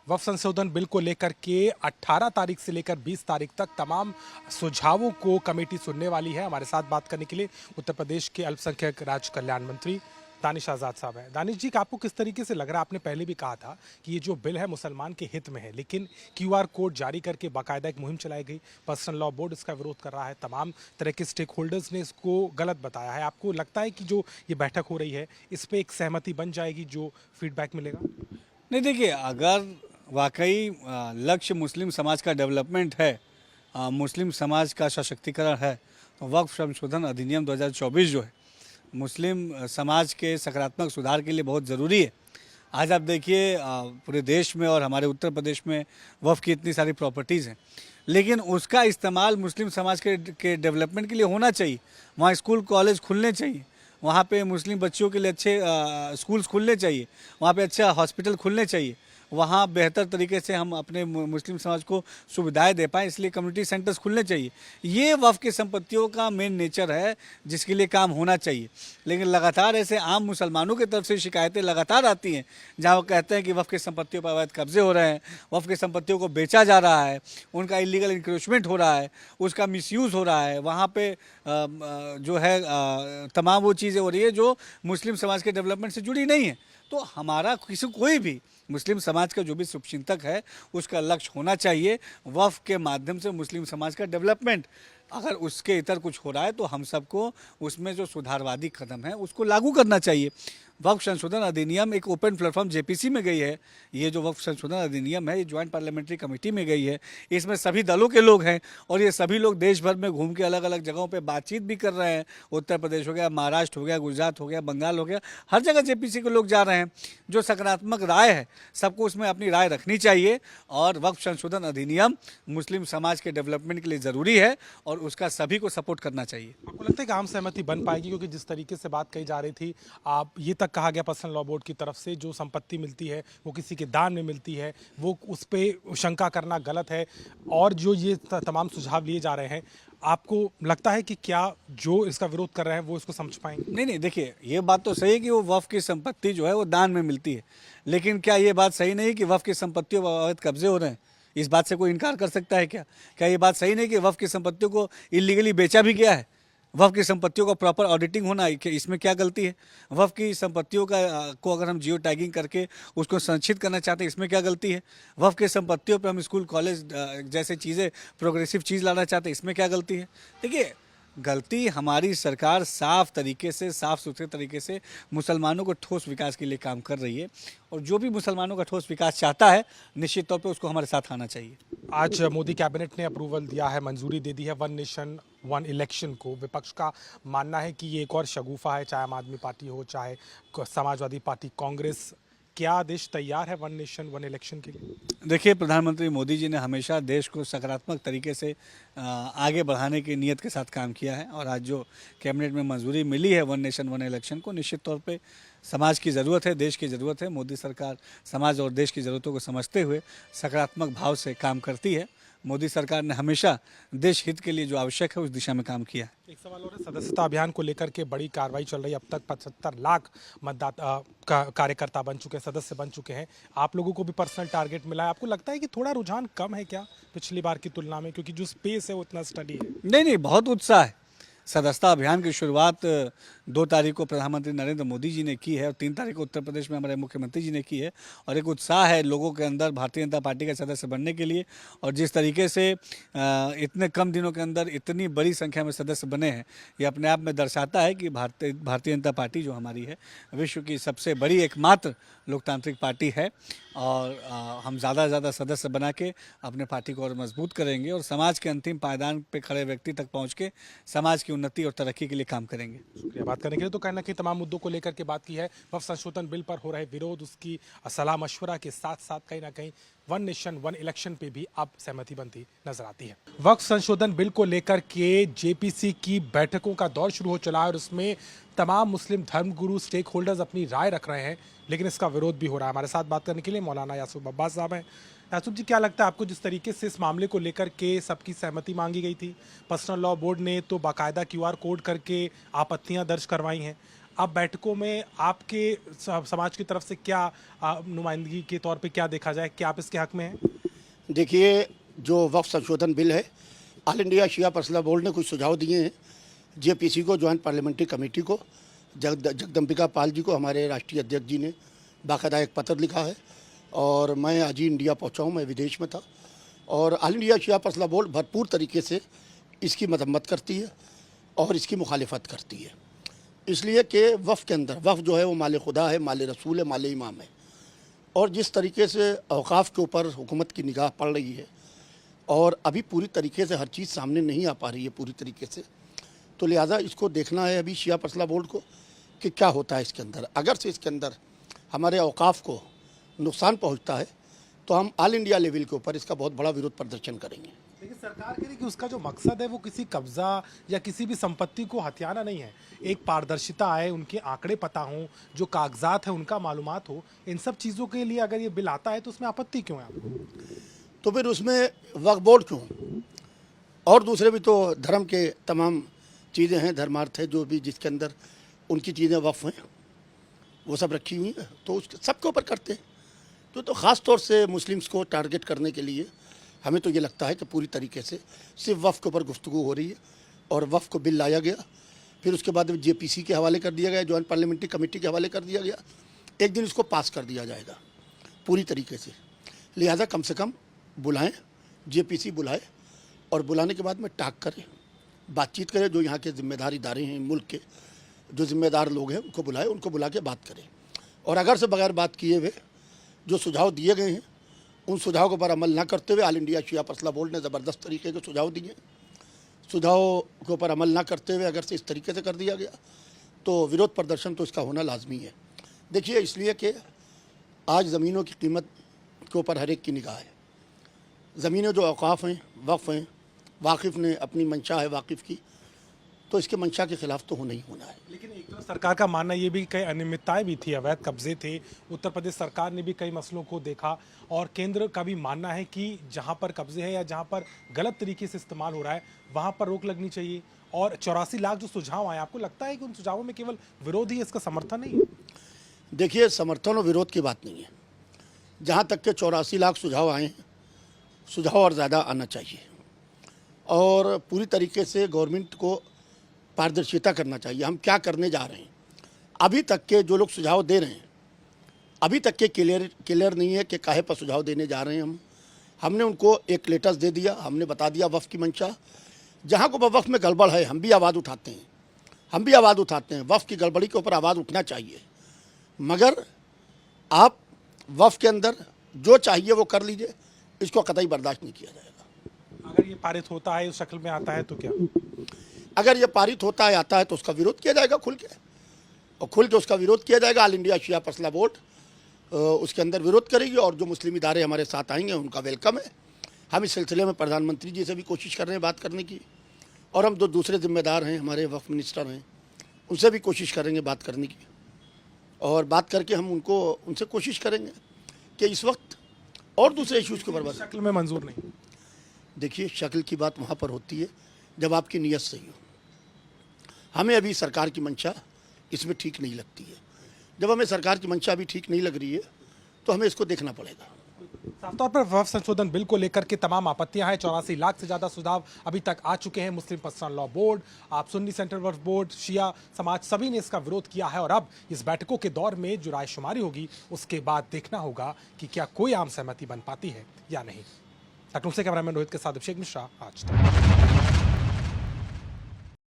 वक्फ संशोधन बिल को लेकर के 18 तारीख से लेकर 20 तारीख तक तमाम सुझावों को कमेटी सुनने वाली है। हमारे साथ बात करने के लिए उत्तर प्रदेश के अल्पसंख्यक राज्य कल्याण मंत्री दानिश आज़ाद साहब हैं। दानिश जी, आपको किस तरीके से लग रहा है? आपने पहले भी कहा था कि ये जो बिल है मुसलमान के हित में है, लेकिन क्यूआर कोड जारी करके बाकायदा एक मुहिम चलाई गई। पर्सनल लॉ बोर्ड इसका विरोध कर रहा है, तमाम तरह के स्टेक होल्डर्स ने इसको गलत बताया है। आपको लगता है कि जो ये बैठक हो रही है इस पर एक सहमति बन जाएगी, जो फीडबैक मिलेगा? नहीं, देखिए, अगर वाकई लक्ष्य मुस्लिम समाज का डेवलपमेंट है, मुस्लिम समाज का सशक्तिकरण है, तो वक्फ संशोधन अधिनियम 2024 जो है मुस्लिम समाज के सकारात्मक सुधार के लिए बहुत ज़रूरी है। आज आप देखिए, पूरे देश में और हमारे उत्तर प्रदेश में वक्फ की इतनी सारी प्रॉपर्टीज़ हैं, लेकिन उसका इस्तेमाल मुस्लिम समाज के डेवलपमेंट के लिए होना चाहिए। वहाँ स्कूल कॉलेज खुलने चाहिए, वहाँ पे मुस्लिम बच्चों के लिए अच्छे स्कूल्स खुलने चाहिए, वहाँ पे अच्छा हॉस्पिटल खुलने चाहिए, वहाँ बेहतर तरीके से हम अपने मुस्लिम समाज को सुविधाएं दे पाएँ, इसलिए कम्युनिटी सेंटर्स खुलने चाहिए। ये वक्फ की संपत्तियों का मेन नेचर है जिसके लिए काम होना चाहिए। लेकिन लगातार ऐसे आम मुसलमानों की तरफ से शिकायतें लगातार आती हैं, जहाँ वो कहते हैं कि वक्फ की संपत्तियों पर अवैध कब्जे हो रहे हैं, वक्फ की संपत्तियों को बेचा जा रहा है, उनका इलीगल इंक्रोचमेंट हो रहा है, उसका मिसयूज़ हो रहा है, वहाँ पे जो है तमाम वो चीज़ें हो रही है जो मुस्लिम समाज के डेवलपमेंट से जुड़ी नहीं है। तो हमारा कोई भी मुस्लिम समाज का जो भी शुभचिंतक है उसका लक्ष्य होना चाहिए वक्फ के माध्यम से मुस्लिम समाज का डेवलपमेंट। अगर उसके इतर कुछ हो रहा है तो हम सबको उसमें जो सुधारवादी कदम है उसको लागू करना चाहिए। वक्फ संशोधन अधिनियम एक ओपन प्लेटफॉर्म जेपीसी में गई है। ये जो वक्फ संशोधन अधिनियम है ये ज्वाइंट पार्लियामेंट्री कमेटी में गई है। इसमें सभी दलों के लोग हैं और ये सभी लोग देश भर में घूम के अलग अलग जगहों पे बातचीत भी कर रहे हैं। उत्तर प्रदेश हो गया, महाराष्ट्र हो गया, गुजरात हो गया, बंगाल हो गया, हर जगह जेपीसी के लोग जा रहे हैं। जो सकारात्मक राय है सबको उसमें अपनी राय रखनी चाहिए और वक्फ संशोधन अधिनियम मुस्लिम समाज के डेवलपमेंट के लिए ज़रूरी है और उसका सभी को सपोर्ट करना चाहिए। आपको लगता है कि आम सहमति बन पाएगी? क्योंकि जिस तरीके से बात कही जा रही थी, आप ये तक कहा गया पर्सनल लॉ बोर्ड की तरफ से जो संपत्ति मिलती है वो किसी के दान में मिलती है, वो उस पर शंका करना गलत है, और जो ये तमाम सुझाव लिए जा रहे हैं, आपको लगता है कि क्या जो इसका विरोध कर रहे हैं वो इसको समझ पाएंगे? नहीं नहीं, देखिए, ये बात तो सही है कि वो वक्फ की संपत्ति जो है वो दान में मिलती है, लेकिन क्या ये बात सही नहीं कि वक्फ की संपत्तियों पर अवैध कब्जे हो रहे हैं? इस बात से कोई इनकार कर सकता है क्या? क्या ये बात सही नहीं कि वक्फ की संपत्तियों को इलीगली बेचा भी गया है? वक्फ की संपत्तियों का प्रॉपर ऑडिटिंग होना है, इसमें क्या गलती है? वक्फ की संपत्तियों का को अगर हम जियो टैगिंग करके उसको संरक्षित करना चाहते हैं, इसमें क्या गलती है? वक्फ की संपत्तियों पे हम स्कूल कॉलेज जैसे चीज़ें प्रोग्रेसिव चीज़ लाना चाहते हैं, इसमें क्या गलती है? देखिए, गलती हमारी सरकार साफ तरीके से, साफ सुथरे तरीके से मुसलमानों को ठोस विकास के लिए काम कर रही है और जो भी मुसलमानों का ठोस विकास चाहता है निश्चित तौर पे उसको हमारे साथ आना चाहिए। आज मोदी कैबिनेट ने अप्रूवल दिया है, मंजूरी दे दी है वन नेशन वन इलेक्शन को। विपक्ष का मानना है कि ये एक और शगुफा है, चाहे आम आदमी पार्टी हो, चाहे समाजवादी पार्टी, कांग्रेस। क्या देश तैयार है वन नेशन वन इलेक्शन के लिए? देखिए, प्रधानमंत्री मोदी जी ने हमेशा देश को सकारात्मक तरीके से आगे बढ़ाने की नीयत के साथ काम किया है और आज जो कैबिनेट में मंजूरी मिली है वन नेशन वन इलेक्शन को, निश्चित तौर पे समाज की ज़रूरत है, देश की ज़रूरत है। मोदी सरकार समाज और देश की ज़रूरतों को समझते हुए सकारात्मक भाव से काम करती है। मोदी सरकार ने हमेशा देश हित के लिए जो आवश्यक है उस दिशा में काम किया है। एक सवाल और है, सदस्यता अभियान को लेकर के बड़ी कार्रवाई चल रही है। अब तक 75 लाख मतदाता कार्यकर्ता बन चुके हैं, सदस्य बन चुके हैं। आप लोगों को भी पर्सनल टारगेट मिला है। आपको लगता है कि थोड़ा रुझान कम है क्या पिछली बार की तुलना में, क्योंकि जो स्पेस है वो इतना स्टडी है? नहीं नहीं, बहुत उत्साह है। सदस्यता अभियान की शुरुआत 2 तारीख को प्रधानमंत्री नरेंद्र मोदी जी ने की है और 3 तारीख को उत्तर प्रदेश में हमारे मुख्यमंत्री जी ने की है और एक उत्साह है लोगों के अंदर भारतीय जनता पार्टी के सदस्य बनने के लिए। और जिस तरीके से इतने कम दिनों के अंदर इतनी बड़ी संख्या में सदस्य बने हैं, ये अपने आप में दर्शाता है कि भारतीय जनता पार्टी जो हमारी है विश्व की सबसे बड़ी एकमात्र लोकतांत्रिक पार्टी है और हम ज़्यादा से ज़्यादा सदस्य बना के अपने पार्टी को और मजबूत करेंगे और समाज के अंतिम पायदान पे खड़े व्यक्ति तक पहुँच के समाज की उन्नति और तरक्की के लिए काम करेंगे। शुक्रिया बात करने के लिए। तो कहीं ना कहीं तमाम मुद्दों को लेकर के बात की है। वक्फ संशोधन बिल पर हो रहे विरोध, उसकी सलाह मशवरा के साथ साथ कहीं ना कहीं वन नेशन वन इलेक्शन पे भी अब सहमति बनती नजर आती है। वक्फ संशोधन बिल को लेकर के जेपीसी की बैठकों का दौर शुरू हो चला है और उसमें तमाम मुस्लिम धर्मगुरु, स्टेक होल्डर्स अपनी राय रख रहे हैं, लेकिन इसका विरोध भी हो रहा है। हमारे साथ बात करने के लिए मौलाना यासूब अब्बास साहब हैं। यासूब जी, क्या लगता है आपको, जिस तरीके से इस मामले को लेकर के सबकी सहमति मांगी गई थी, पर्सनल लॉ बोर्ड ने तो बाकायदा क्यूआर कोड करके आपत्तियां दर्ज करवाई हैं, अब बैठकों में आपके समाज की तरफ से क्या नुमाइंदगी के तौर पे क्या देखा जाए, क्या आप इसके हक में हैं? देखिए, जो वक्फ संशोधन बिल है, ऑल इंडिया शिया मसला बोर्ड ने कुछ सुझाव दिए हैं। जेपीसी को, ज्वाइंट पार्लियामेंट्री कमेटी को, जगदम्बिका पाल जी को, हमारे राष्ट्रीय अध्यक्ष जी ने बाकायदा एक पत्र लिखा है और मैं आज ही इंडिया पहुंचा हूं, मैं विदेश में था। और ऑल इंडिया शिया मसला बोर्ड भरपूर तरीके से इसकी मरम्मत करती है और इसकी मुखालिफत करती है, इसलिए कि वफ़ के अंदर, वफ़ जो है वो माल खुदा है, माल रसूल है, माल इमाम है। और जिस तरीके से औकाफ़ के ऊपर हुकूमत की निगाह पड़ रही है और अभी पूरी तरीके से हर चीज़ सामने नहीं आ पा रही है पूरी तरीके से, तो लिहाजा इसको देखना है अभी शिया मसला बोर्ड को कि क्या होता है इसके अंदर। अगर से इसके अंदर हमारे औकाफ़ को नुकसान पहुंचता है तो हम ऑल इंडिया लेवल के ऊपर इसका बहुत बड़ा विरोध प्रदर्शन करेंगे। लेकिन सरकार कह रही कि उसका जो मकसद है वो किसी कब्जा या किसी भी संपत्ति को हथियाना नहीं है, एक पारदर्शिता आए, उनके आंकड़े पता हों, जो कागजात है उनका मालूमात हो। इन सब चीज़ों के लिए अगर ये बिल आता है तो उसमें आपत्ति क्यों है आपको? तो फिर उसमें वक्फ बोर्ड क्यों? और दूसरे भी तो धर्म के तमाम चीज़ें हैं, धर्मार्थ है, जो भी जिसके अंदर उनकी चीज़ें वक्फ हैं वो सब रखी हुई हैं, तो उस सबके ऊपर करते हैं। तो ख़ास तौर से मुस्लिम्स को टारगेट करने के लिए हमें तो ये लगता है कि पूरी तरीके से सिर्फ वफ़ के ऊपर गुफ्तगू हो रही है और वफ़ को बिल लाया गया, फिर उसके बाद जेपीसी के हवाले कर दिया गया, जॉइंट पार्लियामेंट्री कमेटी के हवाले कर दिया गया, एक दिन इसको पास कर दिया जाएगा पूरी तरीके से। लिहाजा कम से कम बुलाएं, जेपीसी बुलाए और बुलाने के बाद में टाक करें, बातचीत करें, जो यहाँ के ज़िम्मेदार इदारे हैं, मुल्क के जो ज़िम्मेदार लोग हैं उनको बुलाए, उनको बुला के बात करें। और अगर से बगैर बात किए हुए जो सुझाव दिए गए हैं उन सुझाव के ऊपर अमल ना करते हुए, ऑल इंडिया शिया मसला बोर्ड ने ज़बरदस्त तरीके के सुझाव दिए, सुझाव के ऊपर अमल ना करते हुए अगर से इस तरीके से कर दिया गया तो विरोध प्रदर्शन तो इसका होना लाजमी है। देखिए, इसलिए कि आज ज़मीनों की कीमत के ऊपर हर एक की निगाह है। ज़मीनें जो औकाफ़ हैं, वक्फ़ हैं, वाकिफ़ ने अपनी मंशा है वाकिफ़ की, तो इसके मंशा के ख़िलाफ़ तो होना ही होना है। लेकिन एक तो सरकार का मानना ये भी कई अनियमितताएं भी थी, अवैध कब्जे थे, उत्तर प्रदेश सरकार ने भी कई मसलों को देखा और केंद्र का भी मानना है कि जहां पर कब्जे हैं या जहां पर गलत तरीके से इस्तेमाल हो रहा है वहां पर रोक लगनी चाहिए। और 84 लाख जो सुझाव आए, आपको लगता है कि उन सुझावों में केवल विरोध ही है, इसका समर्थन नहीं है? देखिए, समर्थन और विरोध की बात नहीं है। जहाँ तक के 84 लाख सुझाव आए हैं, सुझाव और ज़्यादा आना चाहिए और पूरी तरीके से गवर्नमेंट को पारदर्शिता करना चाहिए। हम क्या करने जा रहे हैं, अभी तक के जो लोग सुझाव दे रहे हैं अभी तक के क्लियर नहीं है कि काहे पर सुझाव देने जा रहे हैं। हमने उनको एक लेटर्स दे दिया, हमने बता दिया वफ़ की मंशा। जहाँ को वफ़ में गड़बड़ है हम भी आवाज़ उठाते हैं, वफ़ की गड़बड़ी के ऊपर आवाज़ उठना चाहिए, मगर आप वफ़ के अंदर जो चाहिए वो कर लीजिए, इसको कतई बर्दाश्त नहीं किया जाएगा। अगर ये पारित होता है, उस शक्ल में आता है तो क्या? अगर ये पारित होता है, आता है, तो उसका विरोध किया जाएगा खुल के, और खुल के उसका विरोध किया जाएगा। ऑल इंडिया शिया मसला बोर्ड उसके अंदर विरोध करेगी और जो मुस्लिम इदारे हमारे साथ आएंगे उनका वेलकम है। हम इस सिलसिले में प्रधानमंत्री जी से भी कोशिश कर रहे हैं बात करने की, और हम जो दूसरे जिम्मेदार हैं, हमारे वक्फ मिनिस्टर हैं, उनसे भी कोशिश करेंगे बात करने की, और बात करके हम उनसे कोशिश करेंगे कि इस वक्त और दूसरे इशूज़ के ऊपर। शक्ल में मंजूर नहीं। देखिए, शक्ल की बात वहाँ पर होती है जब आपकी नीयत सही हो। हमें अभी सरकार की मंशा इसमें ठीक नहीं लगती है। जब हमें सरकार की मंशा अभी ठीक नहीं लग रही है तो हमें इसको देखना पड़ेगा। साफ तौर पर वक्फ संशोधन बिल को लेकर के तमाम आपत्तियां हैं। 84 लाख से ज्यादा सुझाव अभी तक आ चुके हैं। मुस्लिम पर्सनल लॉ बोर्ड, आप सुन्नी सेंट्रल वक्फ बोर्ड, शिया समाज, सभी ने इसका विरोध किया है और अब इस बैठकों के दौर में जो रायशुमारी होगी उसके बाद देखना होगा कि क्या कोई आम सहमति बन पाती है या नहीं। लखनऊ से कैमरामैन रोहित के साथ अभिषेक मिश्रा, आज तक।